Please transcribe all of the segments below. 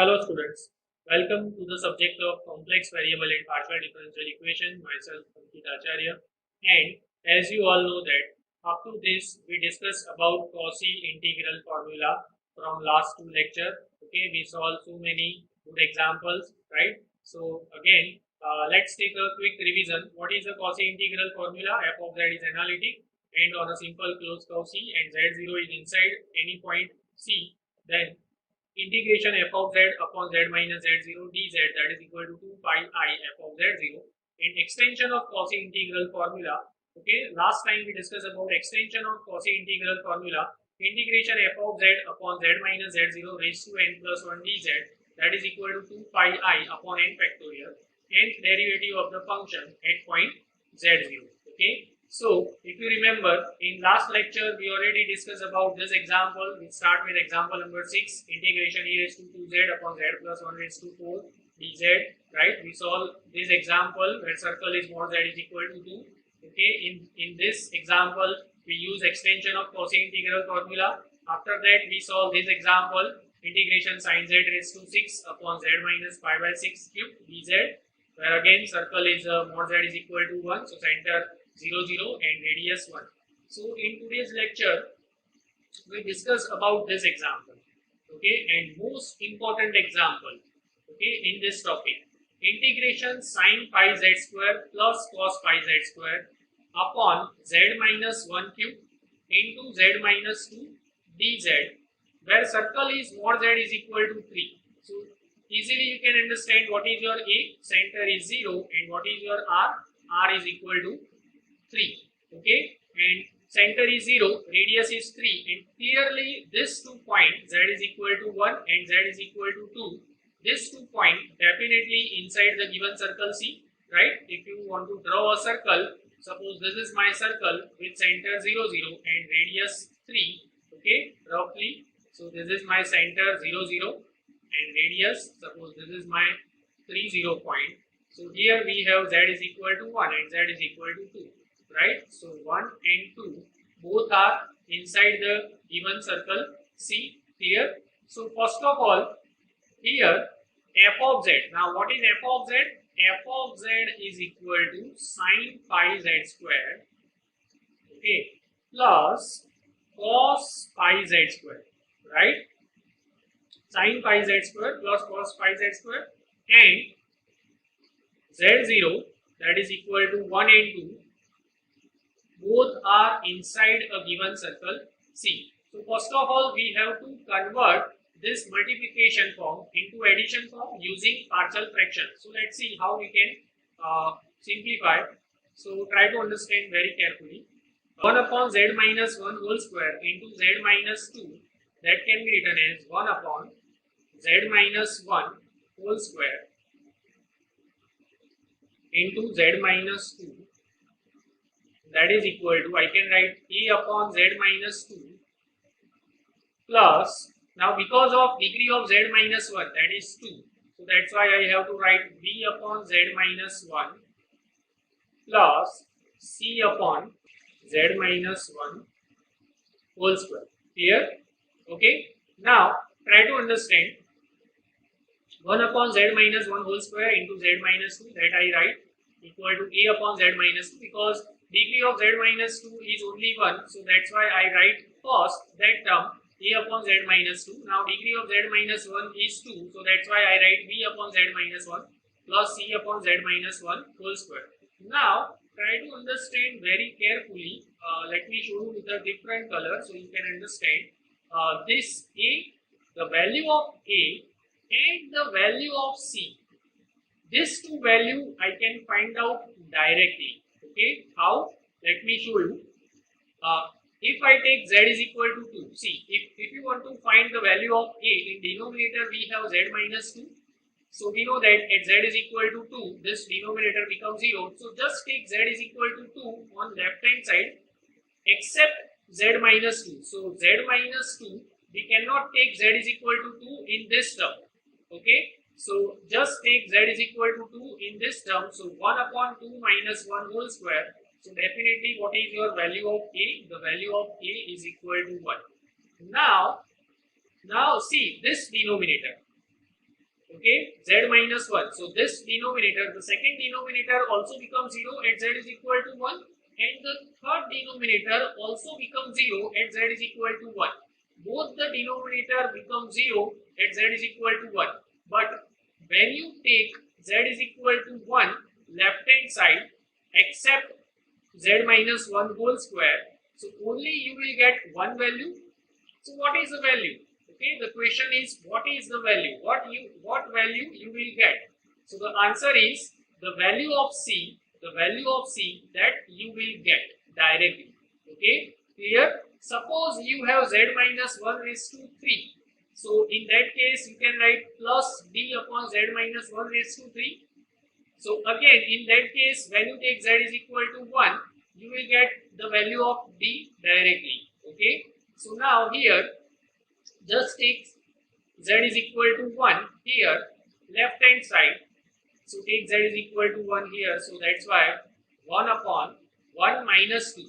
Hello students, welcome to the subject of complex variable and partial differential equation. Myself Ankit Acharya, and as you all know that up to this we discussed about Cauchy integral formula from last two lecture. Okay, we solved so many good examples, right? So again, let's take a quick revision. What is the Cauchy integral formula? F of z is analytic and on a simple closed curve C, and z0 is inside any point C. Then integration f of z upon z minus z0 dz, that is equal to 2 pi I f of z0, and extension of Cauchy integral formula. Okay, last time we discussed about extension of Cauchy integral formula. Integration f of z upon z minus z0 raised to n plus 1 dz, that is equal to 2 pi I upon n factorial, nth derivative of the function at point z0. Okay, so if you remember, in last lecture we already discussed about this example. We start with example number 6, integration e raised to 2z upon z plus 1 raised to 4 dz, right? We solve this example where circle is mod z is equal to 2. Okay, in this example we use extension of Cauchy integral formula. After that we solve this example, integration sin z raised to 6 upon z minus pi by 6 cube dz, where again circle is mod z is equal to 1, so center 0 0 and radius 1. So in today's lecture we discuss about this example, okay, and most important example, okay, in this topic, integration sin pi z square plus cos pi z square upon z minus 1 cube into z minus 2 dz, where circle is mod z is equal to 3. So easily you can understand what is your A, center is 0, and what is your R is equal to 3. Okay, and center is 0, radius is 3, and clearly this 2 point z is equal to 1 and z is equal to 2. This 2 point definitely inside the given circle C, right? If you want to draw a circle, suppose this is my circle with center 0 0 and radius 3, okay, roughly. So this is my center 0 0 and radius, suppose this is my 3 0 point. So here we have z is equal to 1 and z is equal to 2. Right, so 1 and 2 both are inside the given circle C. Here, so first of all, here f of z. Now what is f of z? F of z is equal to sin pi z square, okay, plus cos pi z square, right? Sin pi z square plus cos pi z square, and z0, that is equal to 1 and 2, both are inside a given circle C. So first of all, we have to convert this multiplication form into addition form using partial fraction. So let's see how we can simplify. So try to understand very carefully. 1 upon z minus 1 whole square into z minus 2, that can be written as 1 upon z minus 1 whole square into z minus 2, that is equal to, I can write a upon z minus 2 plus, now because of degree of z minus 1, that is 2, so that's why I have to write b upon z minus 1 plus c upon z minus 1 whole square. Here, okay. Now try to understand, 1 upon z minus 1 whole square into z minus 2, that I write equal to a upon z minus 2, because degree of z minus 2 is only 1, so that's why I write first that term a upon z minus 2. Now degree of z minus 1 is 2, so that's why I write b upon z minus 1 plus c upon z minus 1 whole square. Now try to understand very carefully. Let me show you with a different color so you can understand. This a, the value of a and the value of c, this two value I can find out directly. Okay, how? Let me show you. If I take z is equal to 2, see, if you want to find the value of a, in denominator we have z minus 2. So we know that at z is equal to 2, this denominator becomes 0. So just take z is equal to 2 on left hand side, except z minus 2. So z minus 2, we cannot take z is equal to 2 in this term. Okay, so just take z is equal to 2 in this term. So 1 upon 2 minus 1 whole square. So definitely what is your value of a? The value of a is equal to 1. Now see this denominator. Okay, z minus 1. So this denominator, the second denominator also becomes 0 at z is equal to 1, and the third denominator also becomes 0 at z is equal to 1. Both the denominator become 0 at z is equal to 1. But when you take z is equal to 1 left hand side except z minus 1 whole square, so only you will get one value. So what is the value? Okay, the question is what is the value? What value you will get? So the answer is the value of c, that you will get directly. Okay, clear? Suppose you have z minus 1 raised to 3. So in that case you can write plus d upon z minus 1 raised to 3. So again in that case when you take z is equal to 1, you will get the value of d directly. Okay, so now here just take z is equal to 1 here left hand side. So take z is equal to 1 here. So that's why 1 upon 1 minus 2.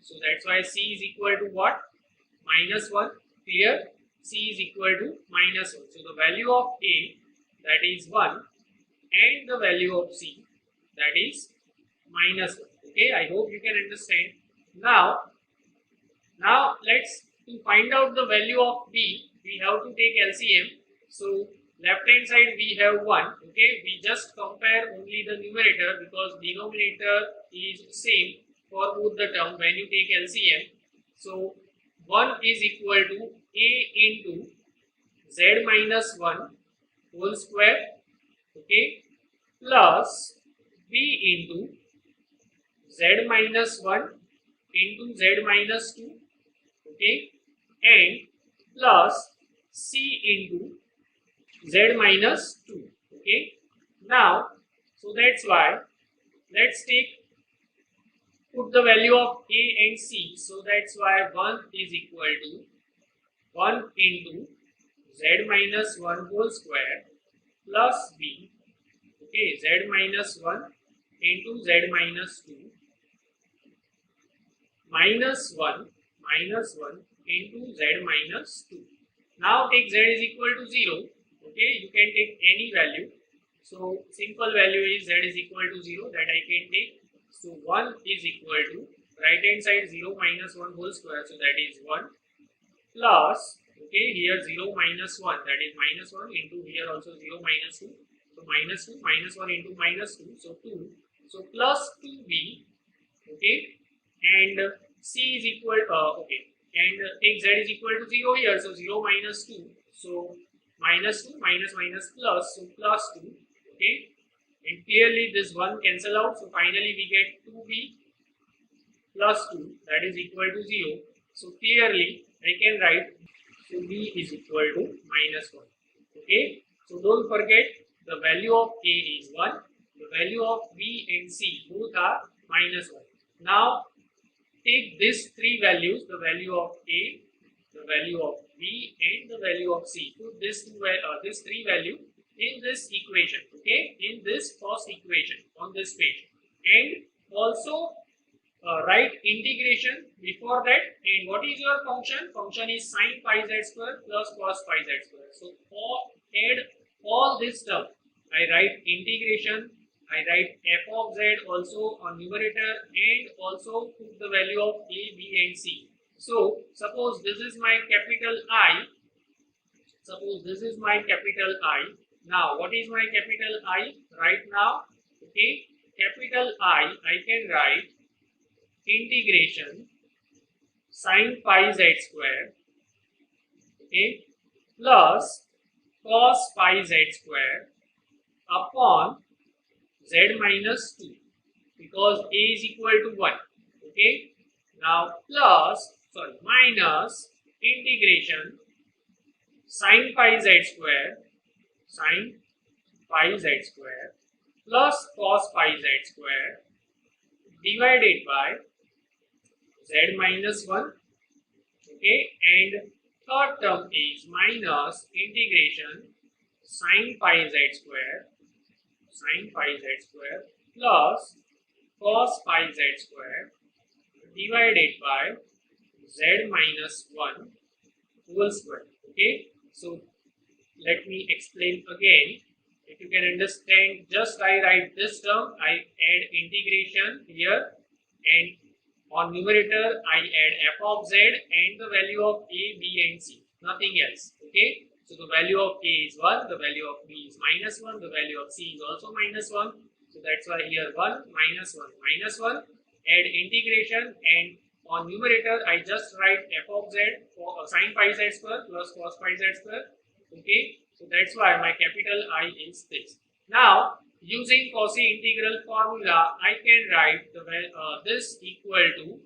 So that's why c is equal to what? Minus 1. Clear? C is equal to minus 1. So the value of a, that is 1, and the value of c, that is minus 1. Okay, I hope you can understand. Now let's to find out the value of b, we have to take LCM. So left hand side we have 1. Okay, we just compare only the numerator because denominator is same for both the term when you take LCM. So 1 is equal to a into z minus 1 whole square, okay, plus b into z minus 1 into z minus 2, okay, and plus c into z minus 2. Okay, now so that's why let's put the value of a and c. So that's why 1 is equal to 1 into z minus 1 whole square plus b, okay, z minus 1 into z minus 2 minus 1 into z minus 2. Now take z is equal to 0. Okay, you can take any value. So simple value is z is equal to 0, that I can take. So 1 is equal to right hand side 0 minus 1 whole square, so that is 1, plus, okay, here 0 minus 1, that is minus 1, into here also 0 minus 2. So minus 2 minus 1 into minus 2, so 2. So plus 2b, okay, and c is equal okay, and take z is equal to 0 here, so 0 minus 2, so minus 2 minus minus plus, so plus 2, okay, and clearly this 1 cancel out, so finally we get 2b plus 2, that is equal to 0. So clearly I can write, so b is equal to minus 1. Okay, so don't forget the value of a is 1, the value of b and c both are minus 1. Now take these three values, the value of a, the value of b, and the value of c. Put this three value in this equation, okay, in this first equation on this page, and also write integration before that. And what is your function? Function is sin pi z square plus cos pi z square. So add all this term. I write integration, I write f of z also on numerator, and also put the value of a, b, and c. So suppose this is my capital I. Suppose this is my capital I. Now what is my capital I right now? Okay, capital I can write integration sin pi z square, okay, plus cos pi z square upon z minus 2, because a is equal to 1. Okay, now minus integration sin pi z square plus cos pi z square divided by z minus 1. Okay, and third term is minus integration sin pi z square plus cos pi z square divided by z minus 1 whole square. Okay, so let me explain again. If you can understand, just I write this term, I add integration here, and on numerator I add f of z and the value of a, b and c, nothing else. Okay, so the value of a is 1, the value of b is -1, the value of c is also -1. So that's why here 1 -1 -1, add integration, and on numerator I just write f of z for sin pi z square plus cos pi z square. Okay, so that's why my capital I is this. Now using Cauchy integral formula, I can write this equal to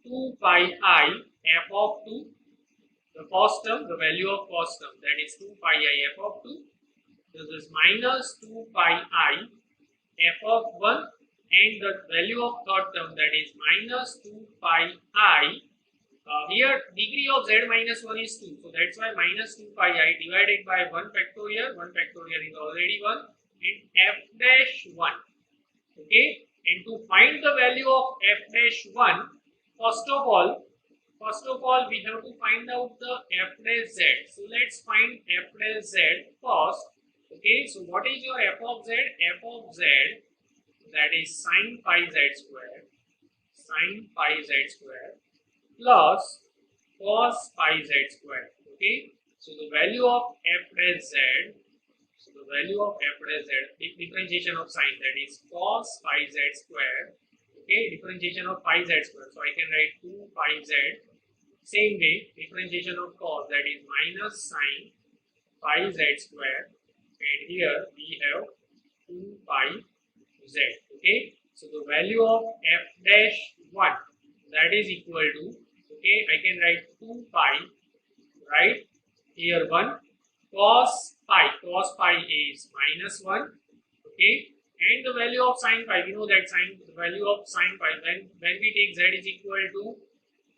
2 pi I f of 2, the first term, the value of first term, that is 2 pi I f of 2. This is minus 2 pi I f of 1, and the value of third term, that is minus 2 pi I. Here degree of z minus 1 is 2, so that's why minus 2 pi I divided by 1 factorial. 1 factorial is already 1, and f dash 1. Okay, and to find the value of f dash 1, first of all we have to find out the f dash z. So let's find f dash z first. Okay, so what is your f of z? F of z, that is sin pi z square, plus cos pi z square. Okay, so the value of f dash z, differentiation of sine, that is cos pi z square. Okay, differentiation of pi z square, so I can write 2 pi z. Same way, differentiation of cos, that is minus sine pi z square, and here we have 2 pi z. Okay, so the value of f dash 1, that is equal to, okay, I can write 2 pi, right, here 1, cos pi is minus 1. Okay, and the value of sin pi, we know that the value of sin pi, when we take z is equal to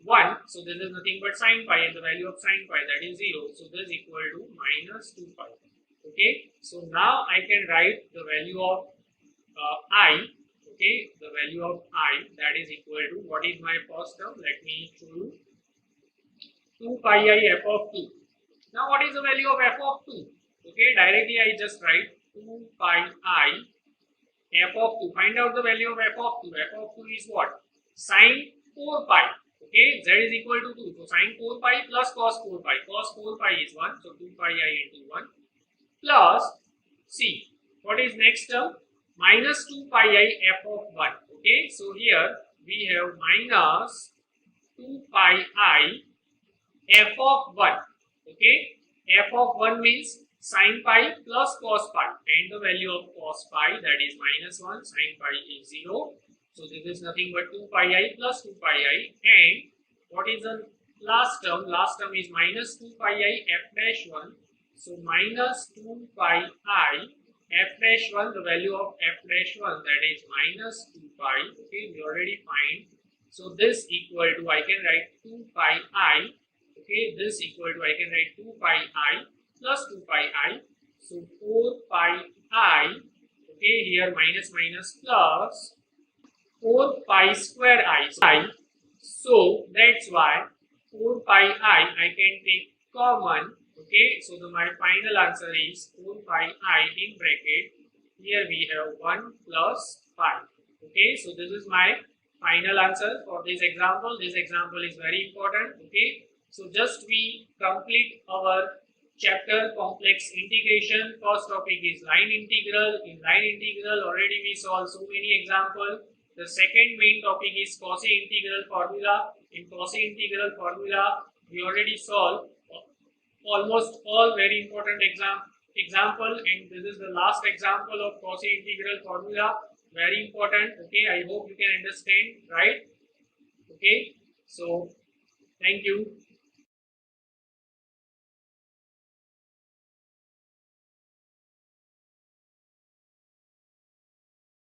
1, so this is nothing but sin pi, and the value of sin pi, that is 0, so this is equal to minus 2 pi. Okay, so now I can write the value of I. Okay, the value of I, that is equal to, what is my first term? Let me show you, 2 pi I f of 2. Now what is the value of f of 2? Okay, directly I just write 2 pi I f of 2. Find out the value of f of 2. F of 2 is what? Sin 4 pi. Okay, z is equal to 2. So sin 4 pi plus cos 4 pi. Cos 4 pi is 1. So 2 pi I into 1 plus c. What is next term? Minus 2 pi I f of 1. Okay, so here we have minus 2 pi I f of 1. Okay, f of 1 means sin pi plus cos pi, and the value of cos pi, that is minus 1, sin pi is 0. So this is nothing but 2 pi I plus 2 pi I, and what is the last term? Last term is minus 2 pi I f dash 1. So minus 2 pi I f dash 1, the value of f dash 1, that is minus 2 pi. Okay, we already find. So this equal to, I can write 2 pi I. Okay, this equal to, I can write 2 pi I plus 2 pi I. So 4 pi I. Okay, here minus minus plus 4 pi square I. So that's why 4 pi I can take common. Okay, so my final answer is 4 pi I in bracket. Here we have 1 plus pi. Okay, so this is my final answer for this example. This example is very important. Okay, so just we complete our chapter complex integration. First topic is line integral. In line integral already we solved so many examples. The second main topic is Cauchy integral formula. In Cauchy integral formula we already solved almost all very important example, and this is the last example of Cauchy integral formula. Very important. Okay, I hope you can understand, right? Okay, so thank you.